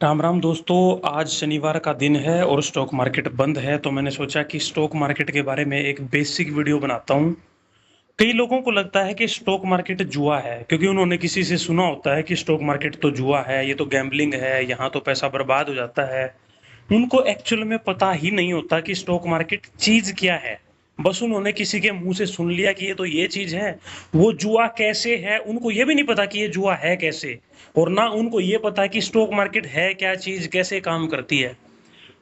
राम राम दोस्तों। आज शनिवार का दिन है और स्टॉक मार्केट बंद है, तो मैंने सोचा कि स्टॉक मार्केट के बारे में एक बेसिक वीडियो बनाता हूँ। कई लोगों को लगता है कि स्टॉक मार्केट जुआ है, क्योंकि उन्होंने किसी से सुना होता है कि स्टॉक मार्केट तो जुआ है, ये तो गैम्बलिंग है, यहाँ तो पैसा बर्बाद हो जाता है। उनको एक्चुअल में पता ही नहीं होता कि स्टॉक मार्केट चीज क्या है। बस उन्होंने किसी के मुंह से सुन लिया कि ये तो ये चीज है। वो जुआ कैसे है उनको ये भी नहीं पता कि ये जुआ है कैसे, और ना उनको ये पता कि स्टॉक मार्केट है क्या चीज, कैसे काम करती है।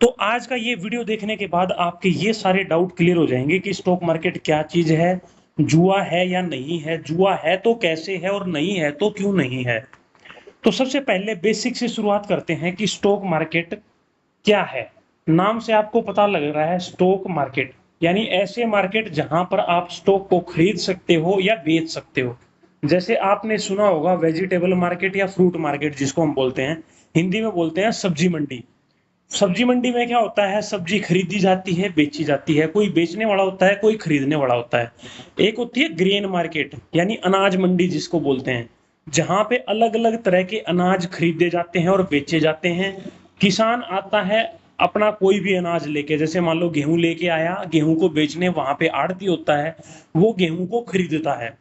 तो आज का ये वीडियो देखने के बाद आपके ये सारे डाउट क्लियर हो जाएंगे कि स्टॉक मार्केट क्या चीज है, जुआ है या नहीं है, जुआ है तो कैसे है और नहीं है तो क्यों नहीं है। तो सबसे पहले बेसिक से शुरुआत करते हैं कि स्टॉक मार्केट क्या है। नाम से आपको पता लग रहा है स्टॉक मार्केट यानी ऐसे मार्केट जहां पर आप स्टॉक को खरीद सकते हो या बेच सकते हो। जैसे आपने सुना होगा वेजिटेबल मार्केट या फ्रूट मार्केट, जिसको हम बोलते हैं, हिंदी में बोलते हैं सब्जी मंडी। सब्जी मंडी में क्या होता है, सब्जी खरीदी जाती है, बेची जाती है, कोई बेचने वाला होता है, कोई खरीदने वाला होता है। एक होती है ग्रेन मार्केट यानी अनाज मंडी जिसको बोलते हैं, जहां पे अलग अलग तरह के अनाज खरीदे जाते हैं और बेचे जाते हैं। किसान आता है अपना कोई भी अनाज लेके, जैसे मान लो गेहूं लेके आया, गेहूं को बेचने वहां पे आड़ती होता है, वो गेहूं को खरीदता है।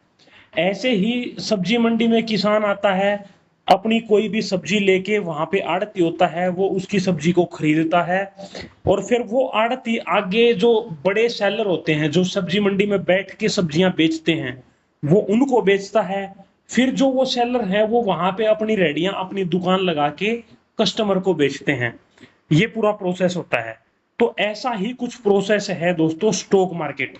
ऐसे ही सब्जी मंडी में किसान आता है, अपनी कोई भी सब्जी लेके वहां पे आड़ती होता है, वो उसकी सब्जी को खरीदता है। और फिर वो आड़ती आगे जो बड़े सेलर होते हैं जो सब्जी मंडी में बैठ के सब्जियां बेचते हैं, वो उनको बेचता है। फिर जो वो सेलर है वो वहां पे अपनी रेडियां, अपनी दुकान लगा के कस्टमर को बेचते हैं। ये पूरा प्रोसेस होता है। तो ऐसा ही कुछ प्रोसेस है दोस्तों स्टॉक मार्केट।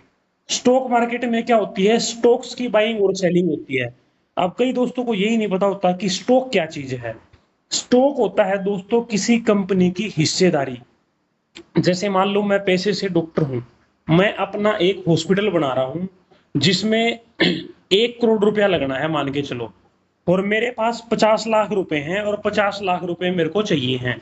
स्टॉक मार्केट में क्या होती है, स्टॉक्स की बाइंग और सेलिंग होती है। अब कई दोस्तों को यही नहीं पता होता कि स्टॉक क्या चीज है। स्टॉक होता है दोस्तों किसी कंपनी की हिस्सेदारी। जैसे मान लो मैं पैसे से डॉक्टर हूं, मैं अपना एक हॉस्पिटल बना रहा हूं जिसमें 1 करोड़ रुपया लगना है मान के चलो, और मेरे पास 50 लाख रुपए हैं और 50 लाख रुपए मेरे को चाहिए हैं।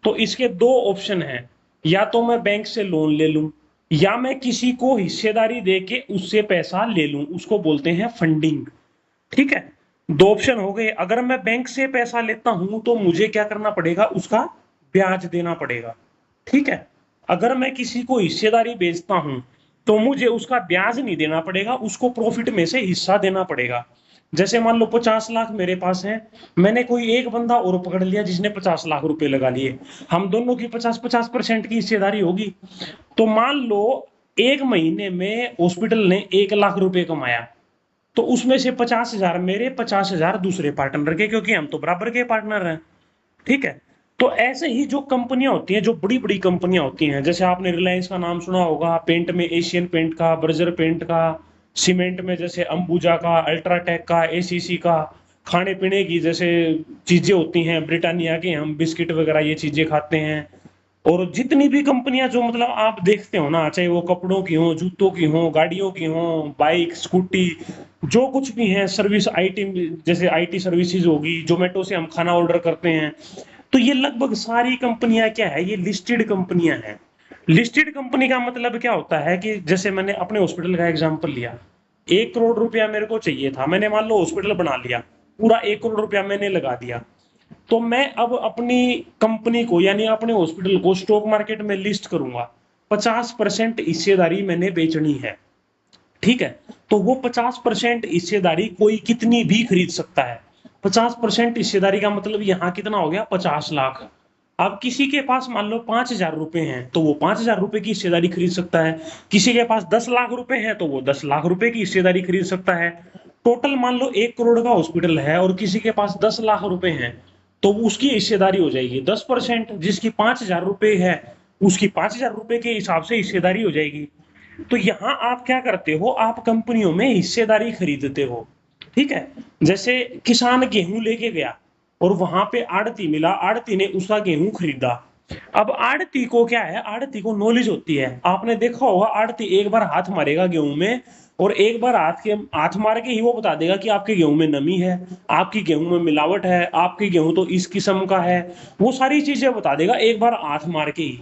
तो इसके दो ऑप्शन हैं, या तो मैं बैंक से लोन ले लूं, या मैं किसी को हिस्सेदारी दे के उससे पैसा ले लूं, उसको बोलते हैं फंडिंग। ठीक है, दो ऑप्शन हो गए। अगर मैं बैंक से पैसा लेता हूं तो मुझे क्या करना पड़ेगा, उसका ब्याज देना पड़ेगा। ठीक है, अगर मैं किसी को हिस्सेदारी बेचता हूं तो मुझे उसका ब्याज नहीं देना पड़ेगा, उसको प्रॉफिट में से हिस्सा देना पड़ेगा। जैसे मान लो 50 लाख मेरे पास है, मैंने कोई एक बंदा और पकड़ लिया जिसने 50 लाख रुपए लगा लिए, हम दोनों की 50-50% की हिस्सेदारी होगी। तो मान लो एक महीने में हॉस्पिटल ने 1 लाख रुपए कमाया, तो उसमें से 50,000 मेरे, 50,000 दूसरे पार्टनर के, क्योंकि हम तो बराबर के पार्टनर हैं। ठीक है, तो ऐसे ही जो कंपनियां होती हैं, जो बड़ी बड़ी कंपनियां होती हैं, जैसे आपने रिलायंस का नाम सुना होगा, पेंट में एशियन पेंट का, बर्जर पेंट का, सीमेंट में जैसे अंबुजा का, अल्ट्राटेक का, एसीसी का, खाने पीने की जैसे चीजें होती हैं ब्रिटानिया के, हम बिस्किट वगैरह ये चीजें खाते हैं। और जितनी भी कंपनियां जो मतलब आप देखते हो ना, चाहे वो कपड़ों की हो, जूतों की हो, गाड़ियों की हो, बाइक स्कूटी, जो कुछ भी है, सर्विस आईटी, जैसे आईटी सर्विसेज होगी, जोमेटो से हम खाना ऑर्डर करते हैं, तो ये लगभग सारी कंपनियां क्या है, ये लिस्टेड कंपनियां हैं। लिस्टेड कंपनी का मतलब क्या होता है कि जैसे मैंने अपने हॉस्पिटल का एग्जांपल लिया, 1 करोड़ रुपया मेरे को चाहिए था, मैंने मान लो हॉस्पिटल बना लिया, पूरा 1 करोड़ रुपया मैंने लगा दिया। तो मैं अब अपनी कंपनी को यानी अपने हॉस्पिटल को स्टॉक मार्केट में लिस्ट करूंगा, 50% हिस्सेदारी मैंने बेचनी है। ठीक है, तो वो 50% हिस्सेदारी कोई कितनी भी खरीद सकता है। 50% हिस्सेदारी का मतलब यहां कितना हो गया, 50 लाख। अब किसी के पास मान लो 5,000 रुपए हैं तो वो 5,000 रुपए की हिस्सेदारी खरीद सकता है। किसी के पास 10 लाख रुपए हैं तो वो 10 लाख रुपए की हिस्सेदारी खरीद सकता है। टोटल मान लो 1 करोड़ का हॉस्पिटल है और किसी के पास 10 लाख रुपए हैं, तो उसकी हिस्सेदारी हो जाएगी 10%, जिसकी 5,000 रुपए है उसकी 5,000 रुपए के हिसाब से हिस्सेदारी हो जाएगी। तो यहां आप क्या करते हो, आप कंपनियों में हिस्सेदारी खरीदते हो। ठीक है, जैसे किसान गेहूं लेके गया और वहां पे आड़ती मिला, आड़ती ने उसका गेहूं खरीदा। अब आड़ती को क्या है, आड़ती को नॉलेज होती है, आपने देखा होगा आड़ती एक बार हाथ मारेगा गेहूं में, और एक बार हाथ मार के ही वो बता देगा कि आपके गेहूं में नमी है, आपकी गेहूं में मिलावट है, आपकी गेहूं तो इस किस्म का है, वो सारी चीजें बता देगा एक बार हाथ मार के ही।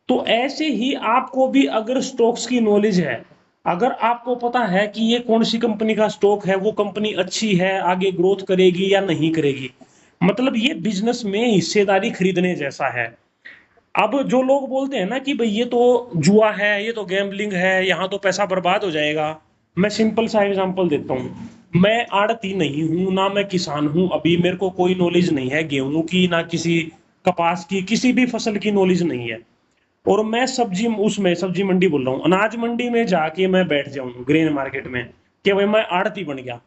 तो ऐसे ही आपको भी अगर स्टॉक्स की नॉलेज है, अगर आपको पता है कि ये कौन सी कंपनी का स्टॉक है, वो कंपनी अच्छी है, आगे ग्रोथ करेगी या नहीं करेगी। मतलब ये बिजनेस में हिस्सेदारी खरीदने जैसा है। अब जो लोग बोलते हैं ना कि भाई ये तो जुआ है, ये तो गैम्बलिंग है, यहाँ तो पैसा बर्बाद हो जाएगा। मैं सिंपल सा एग्जांपल देता हूँ। मैं आड़ती नहीं हूँ, ना मैं किसान हूँ, अभी मेरे को कोई नॉलेज नहीं है गेहूं की, ना किसी कपास की, किसी भी फसल की नॉलेज नहीं है। और मैं सब्जी, उसमें सब्जी मंडी बोल रहा हूँ, अनाज मंडी में जाके मैं बैठ जाऊँ ग्रेन मार्केट में, कि भाई मैं आड़ती बन गया।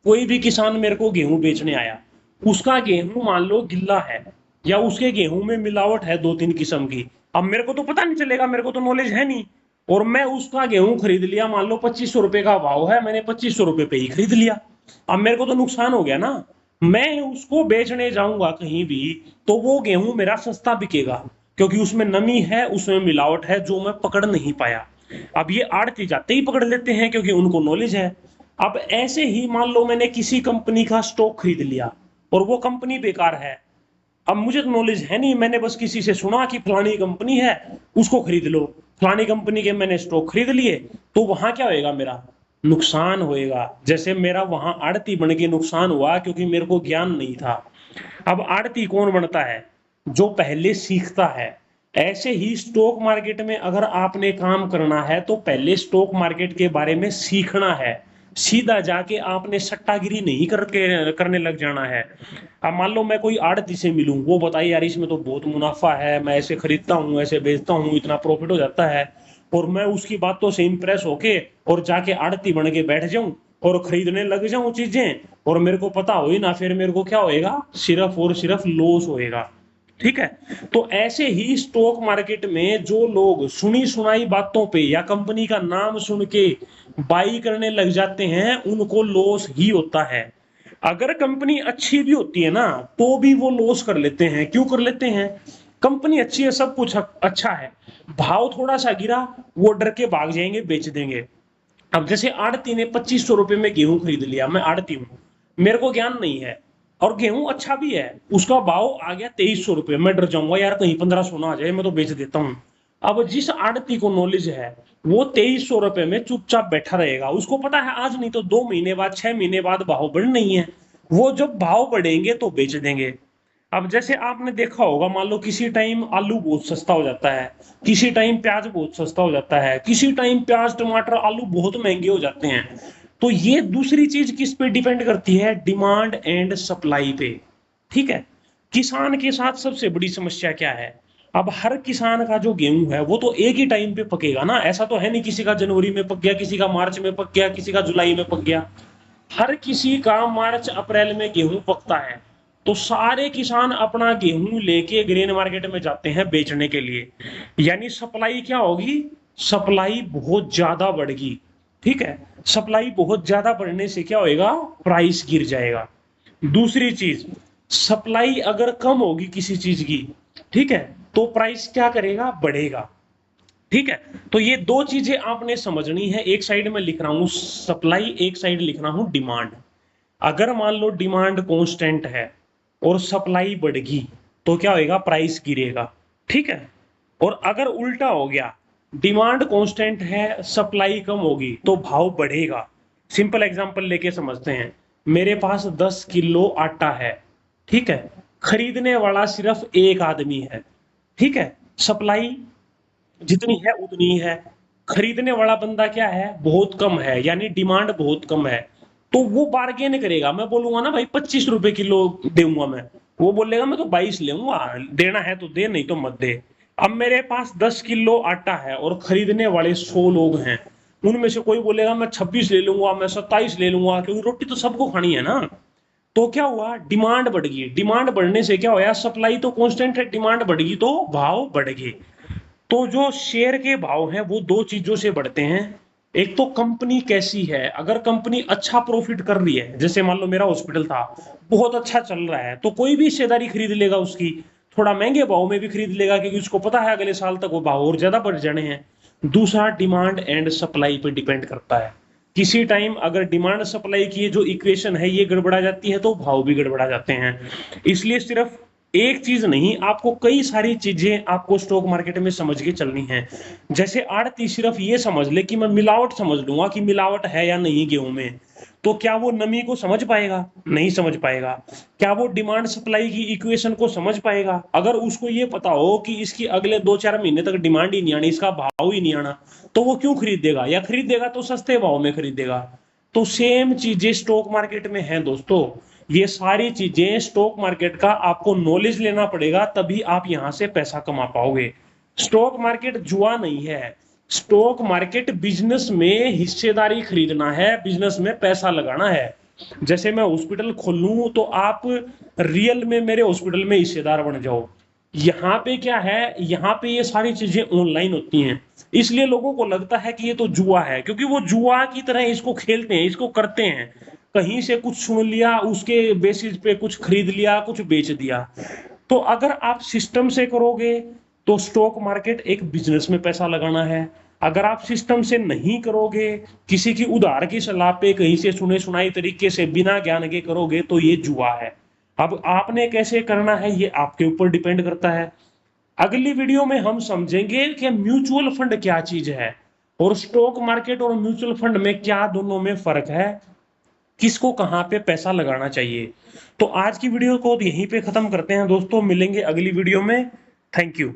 कोई भी किसान मेरे को गेहूं बेचने आया, उसका गेहूं मान लो गिल्ला है, या उसके गेहूं में मिलावट है दो तीन किस्म की। अब मेरे को तो पता नहीं चलेगा, मेरे को तो नॉलेज है नहीं। और मैं उसका गेहूं खरीद लिया, मान लो 2500 रुपए का भाव है, मैंने 2500 रुपए पे ही खरीद लिया। अब मेरे को तो नुकसान हो गया ना। मैं उसको बेचने जाऊंगा कहीं भी, तो वो गेहूं मेरा सस्ता बिकेगा, क्योंकि उसमें नमी है, उसमें मिलावट है जो मैं पकड़ नहीं पाया। अब ये आड़ती जाते ही पकड़ लेते हैं, क्योंकि उनको नॉलेज है। अब ऐसे ही मान लो मैंने किसी कंपनी का स्टॉक खरीद लिया, और वो कंपनी बेकार है। अब मुझे तो नॉलेज है नहीं, मैंने बस किसी से सुना कि फलानी कंपनी है, उसको खरीद लो। फलानी कंपनी के मैंने स्टॉक खरीद लिए, तो वहां क्या होएगा, मेरा नुकसान होएगा। जैसे मेरा वहां आड़ती बन के नुकसान हुआ, क्योंकि मेरे को ज्ञान नहीं था। अब आड़ती कौन बनता है, जो पहले सीखता है। ऐसे ही स्टॉक मार्केट में अगर आपने काम करना है, तो पहले स्टॉक मार्केट के बारे में सीखना है। सीधा जाके आपने सट्टागिरी नहीं करके करने लग जाना है। अब मान लो मैं कोई आड़ती से मिलूं, वो बताइए यार इसमें तो बहुत मुनाफा है, मैं ऐसे खरीदता हूँ, ऐसे बेचता हूँ, इतना प्रॉफिट हो जाता है। और मैं उसकी बातों से इंप्रेस होके और जाके आड़ती बन के बैठ जाऊं, और खरीदने लग जाऊं चीजें, और मेरे को पता हो ही ना, फिर मेरे को क्या होएगा, सिर्फ और सिर्फ लॉस होएगा। ठीक है। तो ऐसे ही स्टॉक मार्केट में जो लोग सुनी सुनाई बातों पे या कंपनी का नाम सुन के बाई करने लग जाते हैं, उनको लॉस ही होता है। अगर कंपनी अच्छी भी होती है ना, तो भी वो लॉस कर लेते हैं। क्यों कर लेते हैं? कंपनी अच्छी है, सब कुछ अच्छा है, भाव थोड़ा सा गिरा, वो डर के भाग जाएंगे, बेच देंगे। अब जैसे आड़ती ने 2500 रुपए में गेहूं खरीद लिया, मैं आड़ती हूँ, मेरे को ज्ञान नहीं है, और गेहूं अच्छा भी है, उसका भाव आ गया 2300 रुपए, मैं डर जाऊंगा यार कहीं 1500 ना आ जाए, मैं तो बेच देता हूँ। अब जिस आड़ती को नॉलेज है, वो 2300 रुपए में चुपचाप बैठा रहेगा। उसको पता है आज नहीं तो 2 महीने बाद, 6 महीने बाद भाव बढ़ने ही है। वो जब भाव बढ़ेंगे तो बेच देंगे। अब जैसे आपने देखा होगा, मान लो किसी टाइम आलू बहुत सस्ता हो जाता है, किसी टाइम प्याज बहुत सस्ता हो जाता है, किसी टाइम प्याज टमाटर आलू बहुत महंगे हो जाते हैं। तो ये दूसरी चीज किस पे डिपेंड करती है, डिमांड एंड सप्लाई पे। ठीक है। किसान के साथ सबसे बड़ी समस्या क्या है? अब हर किसान का जो गेहूं है, वो तो एक ही टाइम पे पकेगा ना, ऐसा तो है नहीं किसी का जनवरी में पक गया, किसी का मार्च में पक गया, किसी का जुलाई में पक गया। हर किसी का मार्च अप्रैल में गेहूं पकता है। तो सारे किसान अपना गेहूं लेके ग्रेन मार्केट में जाते हैं बेचने के लिए। यानी सप्लाई क्या होगी, सप्लाई बहुत ज्यादा बढ़ेगी। ठीक है। सप्लाई बहुत ज्यादा बढ़ने से क्या होएगा, प्राइस गिर जाएगा। दूसरी चीज, सप्लाई अगर कम होगी किसी चीज की, ठीक है, तो प्राइस क्या करेगा, बढ़ेगा। ठीक है। तो ये दो चीजें आपने समझनी है। एक साइड में लिख रहा हूं सप्लाई, एक साइड लिख रहा हूं डिमांड। अगर मान लो डिमांड कांस्टेंट है और सप्लाई बढ़ेगी, तो क्या होएगा, प्राइस गिरेगा। ठीक है। और अगर उल्टा हो गया, डिमांड कांस्टेंट है, सप्लाई कम होगी, तो भाव बढ़ेगा। सिंपल एग्जांपल लेके समझते हैं। मेरे पास 10 किलो आटा है, ठीक है, खरीदने वाला सिर्फ एक आदमी है। ठीक है। सप्लाई जितनी है उतनी है, खरीदने वाला बंदा क्या है, बहुत कम है, यानी डिमांड बहुत कम है। तो वो बार्गेन करेगा। मैं बोलूंगा ना भाई 25 रुपए किलो दूंगा मैं, वो बोलेगा मैं तो 22 लूंगा, देना है तो दे, नहीं तो मत दे। अब मेरे पास 10 किलो आटा है और खरीदने वाले 100 लोग हैं, उनमें से कोई बोलेगा मैं 26 ले लूंगा, मैं 27 ले लूंगा, क्योंकि रोटी तो सबको खानी है ना। तो क्या हुआ, डिमांड बढ़ गई। डिमांड बढ़ने से क्या होया, सप्लाई तो कांस्टेंट है, डिमांड बढ़ेगी तो भाव बढ़ गए। तो जो शेयर के भाव हैं वो दो चीजों से बढ़ते हैं। एक तो कंपनी कैसी है, अगर कंपनी अच्छा प्रॉफिट कर रही है, जैसे मान लो मेरा हॉस्पिटल था, बहुत अच्छा चल रहा है, तो कोई भी हिस्सेदारी खरीद लेगा उसकी, थोड़ा महंगे भाव में भी खरीद लेगा, क्योंकि उसको पता है अगले साल तक वो भाव और ज्यादा बढ़ जाने हैं। दूसरा, डिमांड एंड सप्लाई पे डिपेंड करता है। किसी टाइम अगर डिमांड सप्लाई की जो इक्वेशन है ये गड़बड़ा जाती है, तो भाव भी गड़बड़ा जाते हैं। इसलिए सिर्फ एक चीज नहीं, आपको कई सारी चीजें आपको स्टॉक मार्केट में समझ के चलनी है। जैसे आड़ती सिर्फ ये समझ ले कि मैं मिलावट समझ लूंगा कि मिलावट है या नहीं गेहूं में, तो क्या वो नमी को समझ पाएगा? नहीं समझ पाएगा। क्या वो डिमांड सप्लाई की इक्वेशन को समझ पाएगा? अगर उसको ये पता हो कि इसकी अगले 2-4 महीने तक डिमांड ही नहीं आनी, इसका भाव ही नहीं आना, तो वो क्यों खरीदेगा? या खरीदेगा तो सस्ते भाव में खरीदेगा। तो सेम चीजें स्टॉक मार्केट में है दोस्तों। ये सारी चीजें स्टॉक मार्केट का आपको नॉलेज लेना पड़ेगा, तभी आप यहां से पैसा कमा पाओगे। स्टॉक मार्केट जुआ नहीं है। स्टॉक मार्केट बिजनेस में हिस्सेदारी खरीदना है, बिजनेस में पैसा लगाना है। जैसे मैं हॉस्पिटल खोलूं तो आप रियल में मेरे हॉस्पिटल में हिस्सेदार बन जाओ। यहाँ पे क्या है, यहाँ पे ये सारी चीजें ऑनलाइन होती हैं, इसलिए लोगों को लगता है कि ये तो जुआ है, क्योंकि वो जुआ की तरह इसको खेलते हैं, इसको करते हैं। कहीं से कुछ सुन लिया, उसके बेसिस पे कुछ खरीद लिया, कुछ बेच दिया। तो अगर आप सिस्टम से करोगे तो स्टॉक मार्केट एक बिजनेस में पैसा लगाना है। अगर आप सिस्टम से नहीं करोगे, किसी की उधार की सलाह पे कहीं से सुने सुनाई तरीके से बिना ज्ञान के करोगे, तो ये जुआ है। अब आपने कैसे करना है ये आपके ऊपर डिपेंड करता है। अगली वीडियो में हम समझेंगे कि म्यूचुअल फंड क्या चीज है, और स्टॉक मार्केट और म्यूचुअल फंड में क्या दोनों में फर्क है, किसको कहां पे पैसा लगाना चाहिए। तो आज की वीडियो को यहीं पे खत्म करते हैं दोस्तों, मिलेंगे अगली वीडियो में। Thank you.